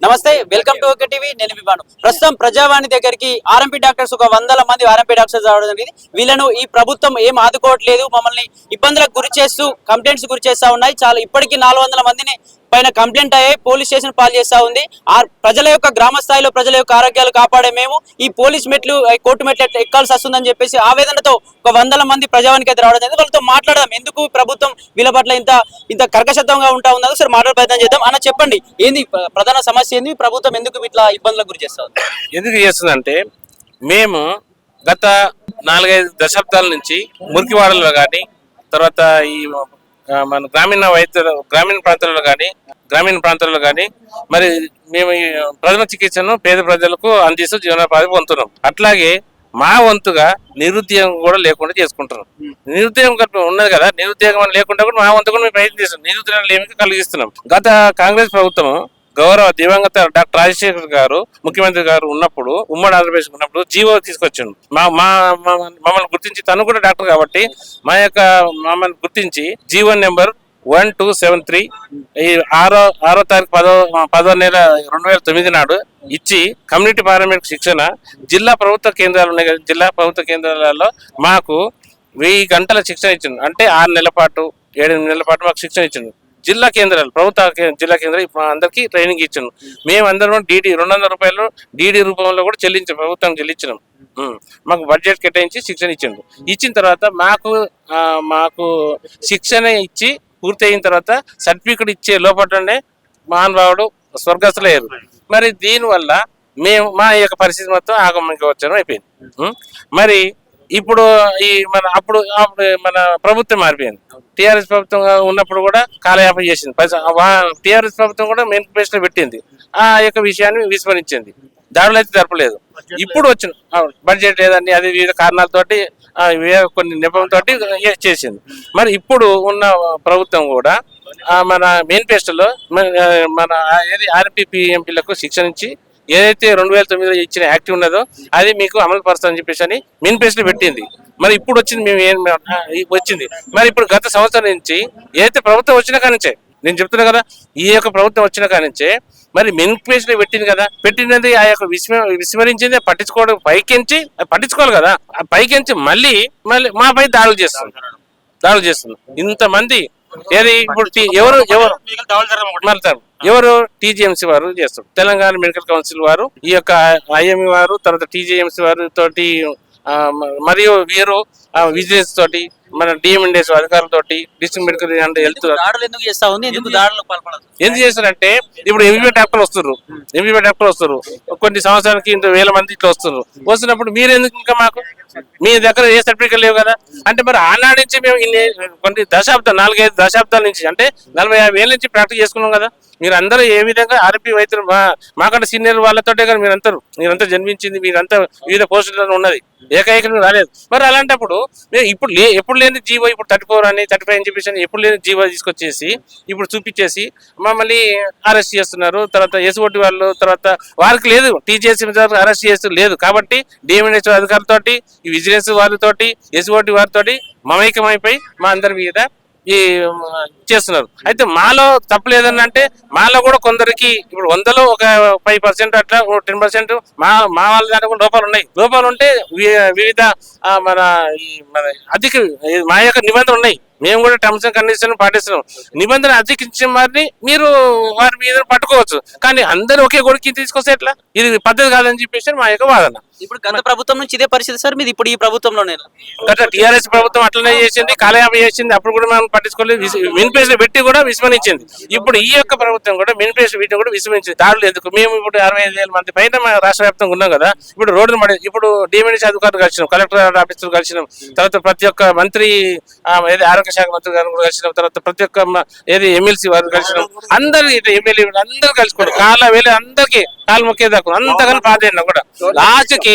నమస్తే, welcome to okay TV. నేను విభాను. ప్రస్తుతం ప్రజావాణి దగ్గరికి ఆర్ఎంపీ డాక్టర్స్ ఒక 100 మంది ఆర్ఎంపీ డాక్టర్స్ రావడం జరిగింది. వీళ్ళను ఈ ప్రభుత్వం ఏం ఆదుకోవట్లేదు, మమ్మల్ని ఇబ్బందులకు గురి చేస్తూ కంప్లైంట్స్ గురి చేస్తా ఉన్నాయి. చాలా ఇప్పటికీ 400 మందిని పైన కంప్లైంట్ అయ్యాయి, పోలీస్ స్టేషన్ పాలు చేస్తా ఉంది. ఆ ప్రజల యొక్క గ్రామ స్థాయిలో ప్రజల యొక్క ఆరోగ్యాలు కాపాడే మేము ఈ పోలీస్ మెట్లు కోర్టు మెట్లు ఎక్కాల్సి వస్తుందని చెప్పేసి ఆవేదనతో ఒక 100 మంది ప్రజావానికి అయితే రావడం జరిగింది. వాళ్ళతో మాట్లాడదాం, ఎందుకు ప్రభుత్వం వీళ్ళ పట్ల ఇంత కర్కశత్వంగా ఉంటా ఉన్నదో సరే మాట్లాడే ప్రయత్నం చేద్దాం. అన్న చెప్పండి, ఏంది ప్రధాన సమస్య, ఏంది ప్రభుత్వం ఎందుకు ఇట్లా ఇబ్బందులకు గురి చేస్తుంది? ఎందుకు చేస్తుందంటే, మేము గత 4-5 దశాబ్దాల నుంచి మురికివాడలో కానీ, తర్వాత ఈ మన గ్రామీణ ప్రాంతాల్లో కానీ మరి మేము ఈ ప్రథమ చికిత్సను పేద ప్రజలకు అందిస్తూ జీవనోపాధి పొందుతున్నాం. అట్లాగే మా వంతుగా నిరుద్యోగం కూడా లేకుండా చేసుకుంటున్నాం. నిరుద్యోగం ఉన్నది కదా, నిరుద్యోగం లేకుండా కూడా మా వంతుగా మేము ప్రయత్నం చేస్తున్నాం, నిరుద్యోగం ఏమి కలిగిస్తున్నాం. గత కాంగ్రెస్ ప్రభుత్వం గౌరవ దివంగత డాక్టర్ రాజశేఖర్ గారు ముఖ్యమంత్రి గారు ఉన్నప్పుడు, ఉమ్మడి ఆంధ్రప్రదేశ్ ఉన్నప్పుడు జీవో తీసుకొచ్చాడు. మమ్మల్ని గుర్తించి, తను కూడా డాక్టర్ కాబట్టి మమ్మల్ని గుర్తించి జీవో నెంబర్ 1273 ఈ 6వ తారీఖు 10వ నెల 2009 నాడు ఇచ్చి కమ్యూనిటీ పారామెడిక్ శిక్షణ జిల్లా ప్రభుత్వ కేంద్రాలు ఉన్నాయి కదా, జిల్లా ప్రభుత్వ కేంద్రాలలో మాకు 1000 గంటల శిక్షణ ఇచ్చింది. అంటే 6 నెలల పాటు 7 నెలల పాటు మాకు శిక్షణ ఇచ్చింది. జిల్లా కేంద్రాలు, ప్రభుత్వ జిల్లా కేంద్రాలు అందరికీ ట్రైనింగ్ ఇచ్చాను. మేమందరం DD 200 రూపాయలు DD రూపంలో కూడా చెల్లించాం, ప్రభుత్వం చెల్లించినాం. మాకు బడ్జెట్ కేటాయించి శిక్షణ ఇచ్చిండు. ఇచ్చిన తర్వాత మాకు శిక్షణ ఇచ్చి పూర్తి అయిన తర్వాత సర్టిఫికెట్ ఇచ్చే లోపలనే మహానుభావుడు స్వర్గస్థులయ్యారు. మరి దీనివల్ల మా యొక్క పరిస్థితి మొత్తం ఆగమనించవచ్చని అయిపోయింది. మరి ఇప్పుడు అప్పుడు మన ప్రభుత్వం మారిపోయింది. టీఆర్ఎస్ ప్రభుత్వం ఉన్నప్పుడు కూడా కాలయాపన చేసింది. టీఆర్ఎస్ ప్రభుత్వం కూడా మెయిన్ ప్లేస్ లో పెట్టింది, ఆ యొక్క విషయాన్ని విస్మరించింది. దాడులు అయితే జరపలేదు. ఇప్పుడు వచ్చిన బడ్జెట్ లేదని అది వివిధ కారణాలతోటి కొన్ని నెపంతో చేసింది. మరి ఇప్పుడు ఉన్న ప్రభుత్వం కూడా మన మేనిఫెస్టోలో మన ఆర్ఎంపీ PMPలకు శిక్షణ ఇచ్చి ఏదైతే 2009లో ఇచ్చిన యాక్ట్ ఉన్నదో అది మీకు అమలు పరుస్తుందని చెప్పేసి అని మేనిఫెస్టో పెట్టింది. మరి ఇప్పుడు వచ్చింది వచ్చింది. మరి ఇప్పుడు గత సంవత్సరం నుంచి ఏదైతే ప్రభుత్వం వచ్చిన కానించే నేను చెప్తున్నా కదా, ఈ యొక్క ప్రభుత్వం వచ్చిన కానించే మరి మేనిఫెస్టో పెట్టింది కదా, పెట్టినది ఆ యొక్క విస్మరించింది, పైకెంచి పట్టించుకోవాలి కదా, పైకెంచి మళ్ళీ మాపై దాడులు చేస్తుంది. ఇంతమంది ఏది ఇప్పుడు ఎవరు TGMC వారు చేస్తారు, తెలంగాణ మెడికల్ కౌన్సిల్ వారు, ఈ యొక్క IME వారు, తర్వాత TGMC వారు తోటి మరియు వీరు విజిలెన్స్ తోటి, మన DMNDS అధికారులతోటి, డిస్ట్రిక్ట్ మెడికల్ అండ్ హెల్త్ ఎందుకు చేస్తారంటే, ఇప్పుడు MBBS డాక్టర్లు వస్తారు, కొన్ని సంవత్సరానికి 1,000 మంది ఇట్లా వస్తున్నప్పుడు మీరు ఎందుకు ఇంకా మాకు మీ దగ్గర ఏ సర్టిఫికేట్ లేవు కదా అంటే, మరి ఆనాడు నుంచి మేము కొన్ని 4-5 దశాబ్దాల నుంచి అంటే 40-50 ఏళ్ళ నుంచి ప్రాక్టీస్ చేసుకున్నాం కదా. మీరు అందరూ ఏ విధంగా ఆర్ఎంపీ వైద్యులు మాకంటే సీనియర్ వాళ్ళతోటే కదా మీరంతా జన్మించింది, మీరంతా వివిధ పోస్టులలో ఉన్నది, ఏకైక రాలేదు. మరి అలాంటప్పుడు ఇప్పుడు ఎప్పుడు లేని జీవో ఇప్పుడు 34 అని 35 అని చెప్పేసి ఎప్పుడు లేని జీవో తీసుకొచ్చేసి ఇప్పుడు చూపించేసి మమ్మల్ని అరెస్ట్ చేస్తున్నారు. తర్వాత ఎస్ఓటి వాళ్ళు, తర్వాత వారికి లేదు, TGS అరెస్ట్ చేస్తూ లేదు కాబట్టి DMNDS అధికారులతోటి, ఈ విజిలెన్స్ వారితోటి, ఎస్ఓటి వారితోటి మమైకమైపోయి మా అందరి మీద ఈ చేస్తున్నారు. అయితే మాలో తప్పలేదని అంటే, మాలో కూడా కొందరికి ఇప్పుడు 100లో ఒక 5% అట్లా 10% మా వాళ్ళ దాంట్లో కూడా లోపాలు ఉంటే వివిధ మన అధిక మా యొక్క నిబంధనలు ఉన్నాయి. మేము కూడా టర్మ్స్ అండ్ కండిషన్ పాటిస్తున్నాం. నిబంధన అధికరించిన వారిని మీరు వారి మీద పట్టుకోవచ్చు, కానీ అందరూ ఒకే గొడికి తీసుకొస్తే ఎట్లా? ఇది పద్ధతి కాదని చెప్పేసి మా యొక్క వాదన. ఇప్పుడు గత ప్రభుత్వం నుంచి ఇదే పరిస్థితి సార్, మీది ఇప్పుడు ఈ ప్రభుత్వంలోనే గత TRS ప్రభుత్వం అట్లనే చేసింది, కాలయాపన చేసింది, అప్పుడు కూడా మనం పట్టించుకోలేదు, మేనిఫెస్టో పెట్టి కూడా విస్మరించింది. ఇప్పుడు ఈ యొక్క ప్రభుత్వం కూడా మేనిఫెస్టో వీటిని కూడా విస్మరించింది. దాడులు ఎందుకు? మేము ఇప్పుడు 65,000 మంది పైన రాష్ట్ర వ్యాప్తంగా ఉన్నాం కదా, ఇప్పుడు రోడ్డు ఇప్పుడు DMNDS అధికారులు కలిసినాం, కలెక్టర్ ఆఫీసులు కలిసినాం, తర్వాత ప్రతి ఒక్క మంత్రి ఆరోగ్య శాఖ మంత్రి గారు కూడా కలిసినాం, తర్వాత ప్రతి ఒక్క MLC వారు కలిసినాం, అందరు ఎమ్మెల్యే అందరూ కలుసుకోండి, అందరికీ కాలు మొక్కేదాకా అంతగానో పాదైనా కూడా లాస్ట్కి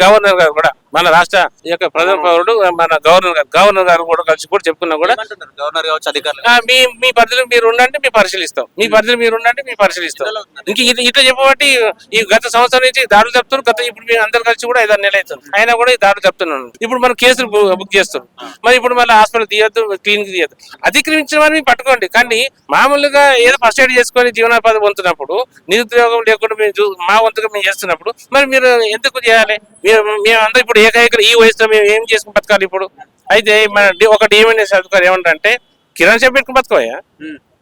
గవర్నర్ గారు కూడా మన రాష్ట్ర ఈ యొక్క ప్రధాన పౌరుడు మన గవర్నర్ గారు కూడా కలిసి కూడా చెప్పుకున్నా కూడా గవర్నర్ కావచ్చు అధికారులు మీ పరిధిలో మీరు ఉండండి మేము పరిశీలిస్తాం, మీ పరిధిలో మీరు ఉండండి మేము పరిశీలిస్తాం. ఇంక ఇట్లా చెప్పబట్టి ఈ గత సంవత్సరం నుంచి దాడులు చెప్తున్నారు. ఇప్పుడు మేము అందరు కలిసి కూడా 5-6 నెలలు అవుతుంది, అయినా కూడా ఈ దాడులు చెప్తున్నాను. ఇప్పుడు మనం కేసులు బుక్ చేస్తాం, మరి ఇప్పుడు మళ్ళీ హాస్పిటల్ తీయద్దు, క్లినిక్ తీయద్దు. అతిక్రమించిన వారిని పట్టుకోండి, కానీ మామూలుగా ఏదో ఫస్ట్ ఎయిడ్ చేసుకొని జీవనోపాధి పొందుతున్నప్పుడు, నిరుద్యోగం లేకుండా మేము మా వంతుగా మేము చేస్తున్నప్పుడు మరి మీరు ఎందుకు చేయాలి? మేమందరూ ఇప్పుడు ఏకైక ఈ వయసులో మేము ఏం చేసుకుని బతకాలి ఇప్పుడు? అయితే మన ఒక డిఎంఎన్ఎస్ అధికారి ఏమంటారంటే కిరాణా షాప్ పెట్టుకుని బతుకోయా,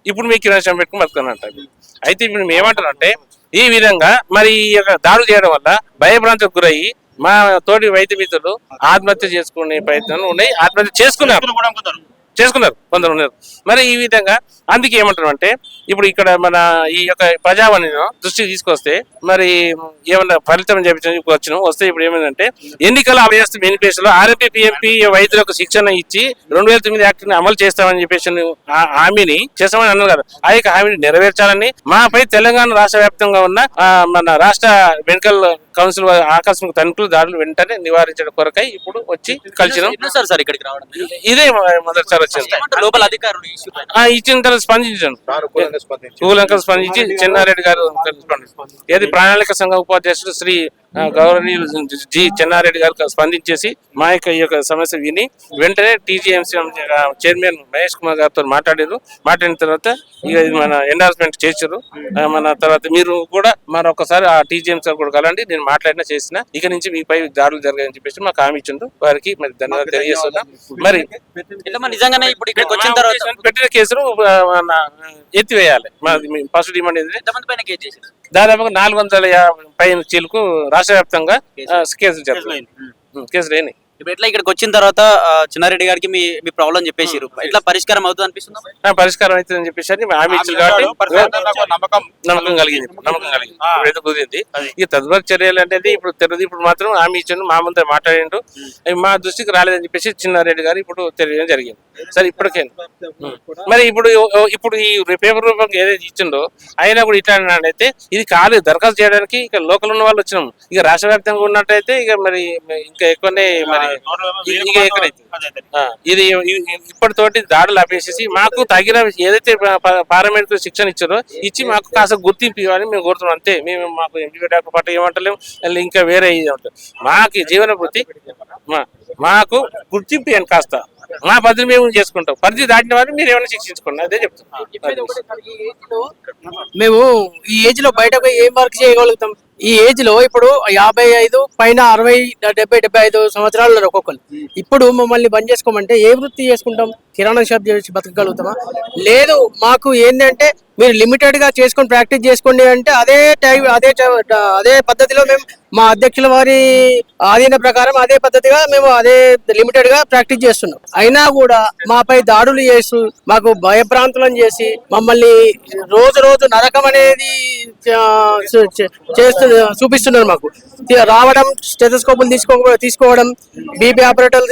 ఇప్పుడు మీ కిరాణా షాప్ పెట్టుకుని బతుకుని అంటారు. అయితే ఇప్పుడు మేము ఏమంటారంటే ఈ విధంగా మరి ఈ యొక్క దాడులు చేయడం వల్ల భయభ్రాంతికి గురయ్యి మా తోటి వైద్య మిత్రులు ఆత్మహత్య చేసుకునే ప్రయత్నాలు ఉన్నాయి, ఆత్మహత్య చేసుకున్నారు కొందరు ఉన్నారు. మరి ఈ విధంగా అందుకే ఏమంటారు అంటే ఇప్పుడు ఇక్కడ మన ఈ యొక్క ప్రజావాణిని దృష్టికి తీసుకొస్తే మరి ఏమన్నా ఫలితం వచ్చిన వస్తే ఇప్పుడు ఏమైందంటే ఎన్నికల అభ్యర్థి మేనిఫెస్టోలో ఆర్ఎంపీ పిఎంపీ వైద్యులకు శిక్షణ ఇచ్చి 2009 యాక్ట్ ని అమలు చేస్తామని చెప్పేసి హామీని చేస్తామని అన్నారు కదా, ఆ యొక్క హామీని నెరవేర్చాలని మాపై తెలంగాణ రాష్ట్ర వ్యాప్తంగా ఉన్న మన రాష్ట్ర మెడికల్ కౌన్సిల్ ఆకస్మిక తనిఖీలు దాడులు వెంటనే నివారించడం కొరకై ఇప్పుడు వచ్చి కలిసినాం. ఇదే మొదటిసారి వచ్చింది. లోపల అధికారులు ఇచ్చిన తర్వాత స్పందించాను, కూలంకలు స్పందించి చెన్నారెడ్డి గారు ఏది ప్రణాళిక సంఘ ఉపాధ్యక్షుడు శ్రీ గౌరవనీయులు జి చెన్నారెడ్డి గారు స్పందించేసి మా యొక్క ఈ యొక్క సమస్య విని వెంటనే టీజీఎంసీ చైర్మన్ మహేష్ కుమార్ గారితో మాట్లాడిన తర్వాత ఇక మన ఎండార్స్మెంట్ చేశారు. మన తర్వాత మీరు కూడా మరొకసారి ఆ టీజీఎంసీ కూడా కలండి, నేను మాట్లాడినా చేసిన ఇక నుంచి మీపై దాడులు జరగాలని చెప్పేసి మాకు హామీ ఇచ్చిండు. వారికి మరి ధన్యవాదాలు తెలియజేస్తున్నాం. మరి నిజంగానే ఇప్పుడు ఇక్కడికి వచ్చిన తర్వాత పెట్టిన కేసును ఎత్తివేయాలి. ఫస్ట్ డిమాండ్ ఏంటంటే దాదాపుగా 450 పైన చీలకు రాష్ట్ర వ్యాప్తంగా కేసులు జరుగుతాయి, కేసులు అయినాయి. ఇప్పుడు ఎట్లా ఇక్కడికి వచ్చిన తర్వాత చిన్నారెడ్డి గారికి మీ ప్రాబ్లం చెప్పేసారు, ఇట్లా పరిష్కారం అవుతుంది అనిపిస్తుంది? పరిష్కారం అవుతుందని చెప్పేసి హామీ ఇచ్చింది కాబట్టి నమ్మకం కలిగింది ఇప్పుడైతే కుదిరింది. ఇక తదుపరి చర్యలు అనేది ఇప్పుడు తెలియదు. ఇప్పుడు మాత్రం హామీ ఇచ్చిండు, మా ముందు మాట్లాడిండు, మా దృష్టికి రాలేదని చెప్పేసి చిన్నారెడ్డి గారు ఇప్పుడు తెలియడం జరిగింది. సరే ఇప్పటికే మరి ఇప్పుడు ఈ పేపర్ రూపంగా ఏదైతే ఇచ్చిండో అయినా కూడా ఇట్లా అయితే ఇది కాలేదు, దరఖాస్తు చేయడానికి ఇక లోకల్ ఉన్న వాళ్ళు వచ్చినాం. ఇక రాష్ట్ర వ్యాప్తంగా ఉన్నట్టయితే ఇక మరి ఇంకా ఎక్కువనే మరి ఇది ఇప్పటితోటి దాడులు ఆపేసేసి మాకు తగిన ఏదైతే పారామెడికల్ శిక్షణ ఇచ్చారో ఇచ్చి మాకు కాస్త గుర్తింపు ఇవ్వాలని మేము కోరుతున్నాం. అంతే, మేము మాకు ఎంపీ డాక్టర్ పట్ల ఏమంటలేము, ఇంకా వేరే మాకు జీవన వృత్తి మాకు గుర్తింపు అని కాస్త మా పరిధి మేము చేసుకుంటాం, పరిధి దాటిన వారిని మీరు ఏమైనా శిక్షించుకోండి, అదే చెప్తాం. మేము ఈ ఏజ్ లో బయటకు ఏం వర్క్ చేయగలుగుతాం? ఈ ఏజ్ లో ఇప్పుడు 55 పైన 60, 70, 75 సంవత్సరాలు ఉన్నారు ఒక్కొక్కరు. ఇప్పుడు మమ్మల్ని బంద్ చేసుకోమంటే ఏ వృత్తి చేసుకుంటాం? కిరాణా షాప్ చేసి బతకగలుగుతామా? లేదు, మాకు ఏంటంటే మీరు లిమిటెడ్ గా చేసుకొని ప్రాక్టీస్ చేసుకోండి అంటే అదే పద్ధతిలో మేము మా అధ్యక్షుల వారి ఆధీన ప్రకారం అదే పద్ధతిగా మేము అదే లిమిటెడ్ గా ప్రాక్టీస్ చేస్తున్నాం. అయినా కూడా మాపై దాడులు చేసి మాకు భయభ్రాంతులను చేసి మమ్మల్ని రోజు నరకం అనేది చూపిస్తున్నారు. మాకు రావడం, స్టెథోస్కోపులు తీసుకోవడం, బీపీ ఆపరేటర్లు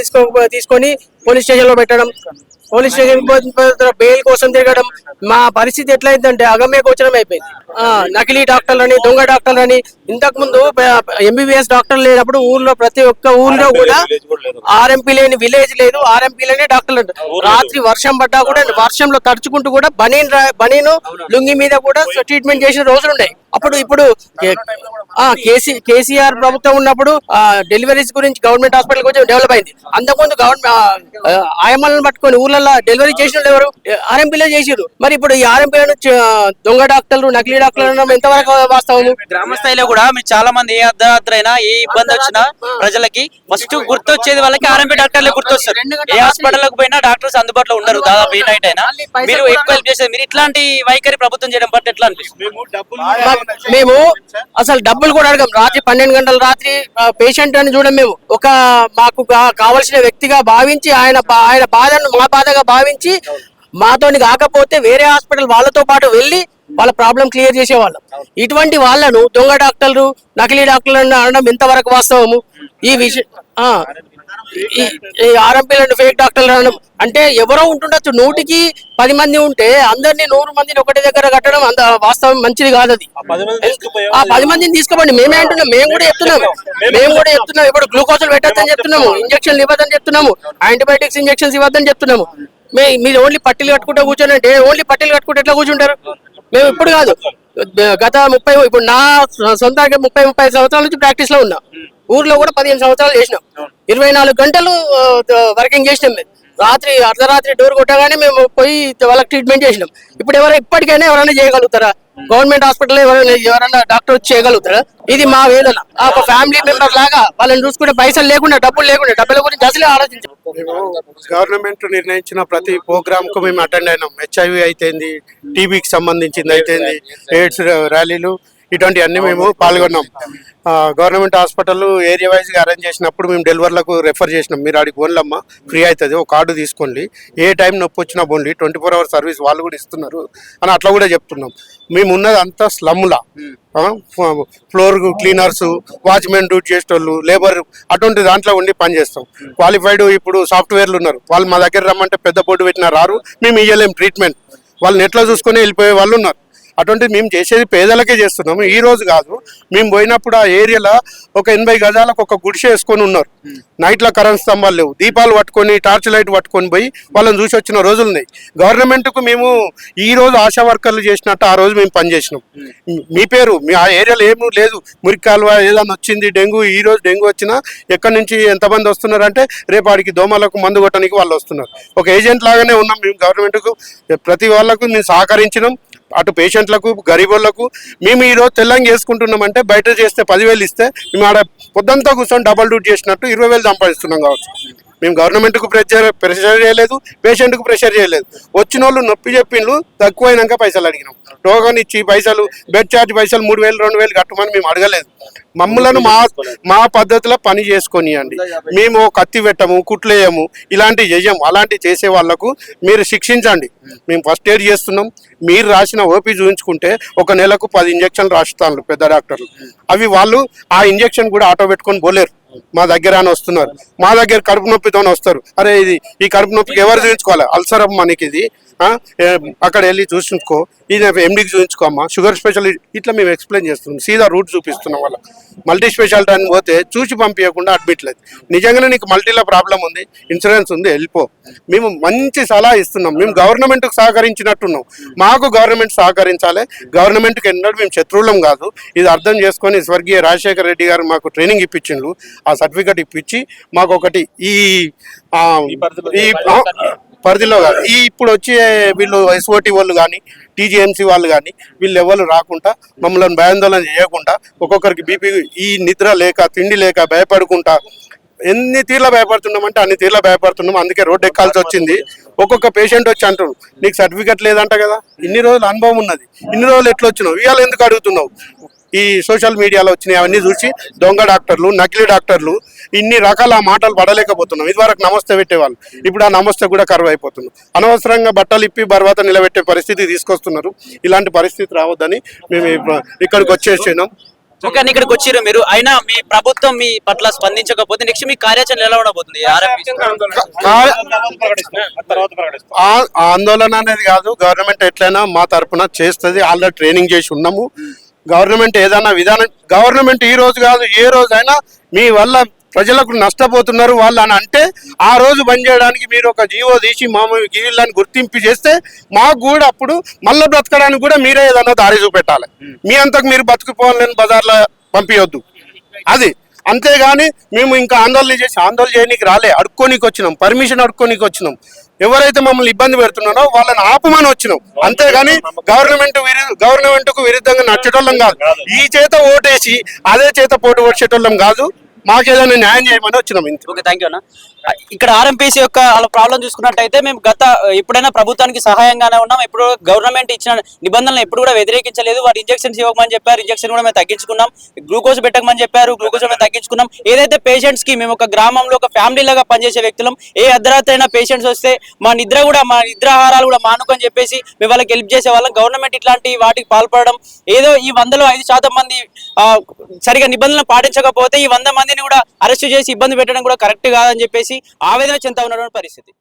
తీసుకొని పోలీస్ స్టేషన్ లో పెట్టడం, పోలీస్ స్టేషన్ బెయిల్ కోసం తిరగడం. మా పరిస్థితి ఎట్లయిందంటే అగమ్య గోచరం అయిపోయింది. నకిలీ డాక్టర్లని, దొంగ డాక్టర్లని. ఇంతకు ముందు ఎంబీబీఎస్ డాక్టర్ లేనప్పుడు ఊర్లో ప్రతి ఒక్క ఊర్లో కూడా ఆర్ఎంపీ లేని విలేజ్ లేదు, ఆర్ఎంపీ లేని డాక్టర్లు ఉంటారు. రాత్రి వర్షం పడ్డా కూడా వర్షంలో తడుచుకుంటూ కూడా బనీను లుంగి మీద కూడా ట్రీట్మెంట్ చేసిన రోజులు ఉన్నాయి. ఇప్పుడు కేసీఆర్ ప్రభుత్వం ఉన్నప్పుడు డెలివరీస్ గురించి గవర్నమెంట్ హాస్పిటల్ కొంచెం డెవలప్ అయింది. అంతకుముందు ఆయమ్మలను పట్టుకొని ఊర్లలో డెలివరీ చేసిన ఎవరు? ఆర్ఎంపీలో చేసారు. మరి ఇప్పుడు ఈ ఆర్ఎంపీలను దొంగ డాక్టర్లు, నకిలీ డాక్టర్లు ఎంతవరకు వాస్తవము? గ్రామ స్థాయిలో కూడా మీరు చాలా మంది ఏ అర్ధరాత్రి అయినా ఏ ఇబ్బంది వచ్చినా ప్రజలకి ఫస్ట్ గుర్తొచ్చేది వాళ్ళకి ఆర్ఎంపీ డాక్టర్లు గుర్తొస్తారు. ఏ హాస్పిటల్కి పోయినా డాక్టర్స్ అందుబాటులో ఉండరు దాదాపు ఏ నైట్ అయినా. మీరు ఎక్కువ హెల్ప్ చేసేది, మీరు ఇట్లాంటి వైఖరి ప్రభుత్వం చేయడం బట్టి ఎట్లా అనిపిస్తుంది? మేము అసలు డబ్బులు కూడా అడగం. రాత్రి 12 గంటల రాత్రి పేషెంట్ అని చూడం. మేము మాకు కావలసిన వ్యక్తిగా భావించి ఆయన బాధను మా బాధగా భావించి మాతోని కాకపోతే వేరే హాస్పిటల్ వాళ్ళతో పాటు వెళ్ళి వాళ్ళ ప్రాబ్లం క్లియర్ చేసేవాళ్ళం. ఇటువంటి వాళ్ళను దొంగ డాక్టర్లు, నకిలీ డాక్టర్లు అనడం ఎంతవరకు వాస్తవము? ఈ విషయం ఈ ఆర్ఎంపీలను ఫేక్ డాక్టర్లు అనడం అంటే ఎవరో ఉంటుండొచ్చు, 100కి 10 మంది ఉంటే అందరినీ 100 మందిని ఒకటి దగ్గర కట్టడం అంత వాస్తవం మంచిది కాదు. అది ఆ 10 మందిని తీసుకోండి, మేమే అంటున్నాం, మేము కూడా చెప్తున్నాం ఇప్పుడు గ్లూకోజులు పెట్టద్దని చెప్తున్నాము, ఇంజక్షన్లు ఇవ్వద్దని చెప్తున్నాము, యాంటీబయాటిక్స్ ఇంజక్షన్స్ ఇవ్వద్దని చెప్తున్నాము. మీరు ఓన్లీ పట్టీలు కట్టుకుంటే కూర్చొని అంటే ఓన్లీ పట్టీలు కట్టుకుంటే ఎట్లా కూర్చుంటారు? మేము ఇప్పుడు కాదు, గత 30 ఇప్పుడు నా సొంతంగా 30-35 సంవత్సరాల నుంచి ప్రాక్టీస్ లో ఉన్నా. ఊర్లో కూడా 15 సంవత్సరాలు చేసినాం, 24 గంటలు వర్కింగ్ చేసినాం. మేము రాత్రి అర్ధరాత్రి డోర్ కొట్టగానే మేము పోయి వాళ్ళకి ట్రీట్మెంట్ చేసినాం. ఇప్పుడు ఇప్పటికైనా ఎవరైనా చేయగలుగుతారా? గవర్నమెంట్ హాస్పిటల్ ఎవరైనా డాక్టర్ వచ్చి చేయగలుగుతారా? ఇది మా వేదన. ఒక ఫ్యామిలీ మెంబర్ లాగా వాళ్ళని చూసుకుంటే పైసలు లేకుండా డబ్బుల గురించి అసలే ఆలోచించాం. గవర్నమెంట్ నిర్ణయించిన ప్రతి ప్రోగ్రామ్ కు మేము అటెండ్ అయినాం. హెచ్ఐవి అయితేంది, టీబీకి సంబంధించింది అయితేంది, ఎయిడ్స్ ర్యాలీలు ఇటువంటివన్నీ మేము పాల్గొన్నాం. గవర్నమెంట్ హాస్పిటల్ ఏరియా వైజ్ గా అరేంజ్ చేసినప్పుడు మేము డెలివర్లకు రెఫర్ చేసినాం. మీరు ఆడికి ఓన్లమ్మా ఫ్రీ అవుతుంది, ఒక కార్డు తీసుకోండి, ఏ టైం నొప్పి వచ్చినా పోండి, 24 hours సర్వీస్ వాళ్ళు కూడా ఇస్తున్నారు అని అట్లా కూడా చెప్తున్నాం. మేము ఉన్నది అంతా స్లమ్లా, ఫ్లోర్ క్లీనర్స్, వాచ్మెన్ డ్యూటీ చేసేటోళ్ళు, లేబర్ అటువంటి దాంట్లో ఉండి పనిచేస్తాం. క్వాలిఫైడ్ ఇప్పుడు సాఫ్ట్వేర్లు ఉన్నారు, వాళ్ళు మా దగ్గర రమ్మంటే పెద్ద బోర్డు పెట్టినా రారు, మేము ఇవ్వలేం ట్రీట్మెంట్, వాళ్ళు నెట్లో చూసుకొని వెళ్ళిపోయే వాళ్ళు ఉన్నారు. అటువంటిది మేము చేసేది పేదలకే చేస్తున్నాము. ఈ రోజు కాదు, మేము పోయినప్పుడు ఆ ఏరియాలో ఒక 80 గజాలకు ఒక గుడిసె వేసుకొని ఉన్నారు. నైట్లో కరెంట్ స్తంభాలు లేవు, దీపాలు పట్టుకొని టార్చ్ లైట్ పట్టుకొని పోయి వాళ్ళని చూసి వచ్చిన రోజులు ఉన్నాయి. గవర్నమెంట్కు మేము ఈ రోజు ఆశా వర్కర్లు చేసినట్టు ఆ రోజు మేము పనిచేసినాం. మీ పేరు మీ ఆ ఏరియాలో ఏమీ లేదు, మురికి కాలువ ఏదైనా వచ్చింది, డెంగ్యూ, ఈ రోజు డెంగ్యూ వచ్చినా ఎక్కడి నుంచి ఎంతమంది వస్తున్నారు అంటే రేపు ఆడికి దోమలకు మందు కొట్టడానికి వాళ్ళు వస్తున్నారు. ఒక ఏజెంట్ లాగానే ఉన్నాం మేము. గవర్నమెంట్కు ప్రతి వాళ్ళకు మేము సహకరించినాం, అటు పేషెంట్లకు, గరీబులకు. మేము ఈరోజు తెల్లంగా వేసుకుంటున్నామంటే బయట చేస్తే 10,000 ఇస్తే మేము ఆడ పొద్దంతా కూర్చొని డబల్ డ్యూటీ చేసినట్టు 20,000 సంపాదిస్తున్నాం కావచ్చు. మేము గవర్నమెంట్కు ప్రెషర్ చేయలేదు, పేషెంట్కు ప్రెషర్ చేయలేదు. వచ్చిన వాళ్ళు నొప్పి చెప్పిండ్రు, తక్కువైనాక పైసలు అడిగినాం. టోకన్ ఇచ్చి పైసలు, బెడ్ ఛార్జ్ పైసలు 3,000 2,000 కట్టమని మేము అడగలేదు. మమ్మలను మా పద్ధతిలో పని చేసుకొనియండి. మేము కత్తి పెట్టము, కుట్లేయము, ఇలాంటివి చెయ్యము. అలాంటివి చేసే వాళ్లకు మీరు శిక్షించండి. మేము ఫస్ట్ ఎయిడ్ చేస్తున్నాం. మీరు రాసిన ఓపీ చూపించుకుంటే ఒక నెలకు 10 ఇంజక్షన్లు రాస్తాను పెద్ద డాక్టర్లు. అవి వాళ్ళు ఆ ఇంజక్షన్ కూడా ఆటో పెట్టుకొని పోలేరు. మా దగ్గర అని వస్తున్నారు, మా దగ్గర కడుపు నొప్పితో వస్తారు. అరే ఇది ఈ కడుపు నొప్పికి ఎవరు చూపించుకోవాలి? అల్సర్ మనకి ఇది, అక్కడ వెళ్ళి చూపించుకో, ఇది ఎండికి చూపించుకోమ్మా, షుగర్ స్పెషల్, ఇట్లా మేము ఎక్స్ప్లెయిన్ చేస్తున్నాం. సీదా రూట్ చూపిస్తున్నాం వాళ్ళకి. మల్టీ స్పెషాలిటీ అని పోతే చూసి పంపించకుండా అడ్మిట్ లేదు. నిజంగానే నీకు మల్టీలో ప్రాబ్లం ఉంది, ఇన్సూరెన్స్ ఉంది, వెళ్ళిపో. మేము మంచి సలహా ఇస్తున్నాం. మేము గవర్నమెంట్కి సహకరించినట్టున్నాం, మాకు గవర్నమెంట్ సహకరించాలి. గవర్నమెంట్కి ఎన్నడూ మేము శత్రువులం కాదు. ఇది అర్థం చేసుకొని స్వర్గీయ రాజశేఖర రెడ్డి గారు మాకు ట్రైనింగ్ ఇప్పించిండ్రు. ఆ సర్టిఫికెట్ ఇప్పించి మాకు ఒకటి ఈ పరిధిలో కాదు, ఈ ఇప్పుడు వచ్చే వీళ్ళు ఎస్ఓటి వాళ్ళు కానీ, టీజీఎంసీ వాళ్ళు కానీ, వీళ్ళు ఎవరు రాకుండా మమ్మల్ని భయాందోళన చేయకుండా, ఒక్కొక్కరికి బీపీ, ఈ నిద్ర లేక, తిండి లేక భయపడుకుంటా ఎన్ని తీర్ల భయపడుతున్నామంటే అన్ని తీర్ల భయపడుతున్నాం. అందుకే రోడ్డు ఎక్కాల్సి వచ్చింది. ఒక్కొక్క పేషెంట్ వచ్చి అంటారు, నీకు సర్టిఫికెట్ లేదంట కదా, ఇన్ని రోజులు అనుభవం ఉన్నది, ఇన్ని రోజులు ఎట్లా వచ్చినావు, ఇవాళ ఎందుకు అడుగుతున్నావు? ఈ సోషల్ మీడియాలో వచ్చినాయి అవన్నీ చూసి దొంగ డాక్టర్లు, నకిలీ డాక్టర్లు, ఇన్ని రకాల మాటలు పడలేకపోతున్నాం. ఇదివరకు నమస్తే పెట్టేవాళ్ళు, ఇప్పుడు ఆ నమస్తే కూడా కరువు అయిపోతున్నాం. అనవసరంగా బట్టలు ఇప్పి బర్వాత నిలబెట్టే పరిస్థితి తీసుకొస్తున్నారు. ఇలాంటి పరిస్థితి రావద్దని మేము ఇక్కడికి వచ్చేసినాం. ఓకే, ఇక్కడికి వచ్చిర్రు మీరు, అయినా మీ ప్రభుత్వం మీ పట్ల స్పందించకపోతే నెక్స్ట్ మీ కార్యాచరణ ఎలా ఉండబోతుంది? ఆందోళన అనేది కాదు, గవర్నమెంట్ ఎట్లయినా మా తరఫున చేస్తుంది. ఆల్రెడీ ట్రైనింగ్ చేసి ఉన్నాము. గవర్నమెంట్ ఏదైనా విధానం, గవర్నమెంట్ ఈ రోజు కాదు ఏ రోజైనా మీ వల్ల ప్రజలకు నష్టపోతున్నారు వాళ్ళు అని అంటే ఆ రోజు బంద్ చేయడానికి మీరు ఒక జీవో తీసి మామూలు వీళ్ళని గుర్తింపు చేస్తే మాకు కూడా అప్పుడు మళ్ళీ బ్రతకడానికి కూడా మీరే ఏదైనా దారి చూపెట్టాలి. మీ అంతకు మీరు బతుకుపోవాలని బజార్లో పంపించొద్దు. అది అంతేగాని మేము ఇంకా ఆందోళన చేయడానికి రాలే, అడుక్కోనికి వచ్చినాం, పర్మిషన్ అడుక్కోనికి వచ్చినాం. ఎవరైతే మమ్మల్ని ఇబ్బంది పెడుతున్నారో వాళ్ళని ఆపమని వచ్చినాం. అంతేగాని గవర్నమెంట్ కు విరుద్ధంగా నచ్చేటోళ్ళం కాదు. ఈ చేత ఓటేసి అదే చేత పోటీ వచ్చేటోళ్ళం కాదు. మాకేదైనా న్యాయం చేయమని వచ్చినాం. ఓకే, థ్యాంక్ యూ అన్న. ఇక్కడ ఆర్ఎంపీసీ యొక్క వాళ్ళ ప్రాబ్లం చూసుకున్నట్టయితే మేము ఎప్పుడైనా ప్రభుత్వానికి సహాయంగానే ఉన్నాం. ఎప్పుడు గవర్నమెంట్ ఇచ్చిన నిబంధనలు ఎప్పుడు కూడా వ్యతిరేకించలేదు. వారు ఇంజక్షన్స్ ఇవ్వమని చెప్పారు, ఇంజక్షన్ కూడా మేము తగ్గించుకున్నాం. గ్లూకోజ్ పెట్టకమని చెప్పారు, గ్లూకోజ్ మేము తగ్గించుకున్నాం. ఏదైతే పేషెంట్స్ కి మేము ఒక గ్రామంలో ఒక ఫ్యామిలీ లాగా పనిచేసే వ్యక్తులం. ఏ అర్ధరాత్రి అయినా పేషెంట్స్ వస్తే మా నిద్రాహారాలు కూడా మానుకొని చెప్పేసి మేము వాళ్ళకి హెల్ప్ చేసే వాళ్ళం. గవర్నమెంట్ ఇట్లాంటి వాటికి పాల్పడడం, ఏదో ఈ 100లో 5% మంది సరిగా నిబంధనలు పాటించకపోతే ఈ 100 మందిని మందిని కూడా అరెస్ట్ చేసి ఇబ్బంది పెట్టడం కూడా కరెక్ట్ కాదని చెప్పేసి ఆవేదన చెందుతా ఉన్నటువంటి పరిస్థితి.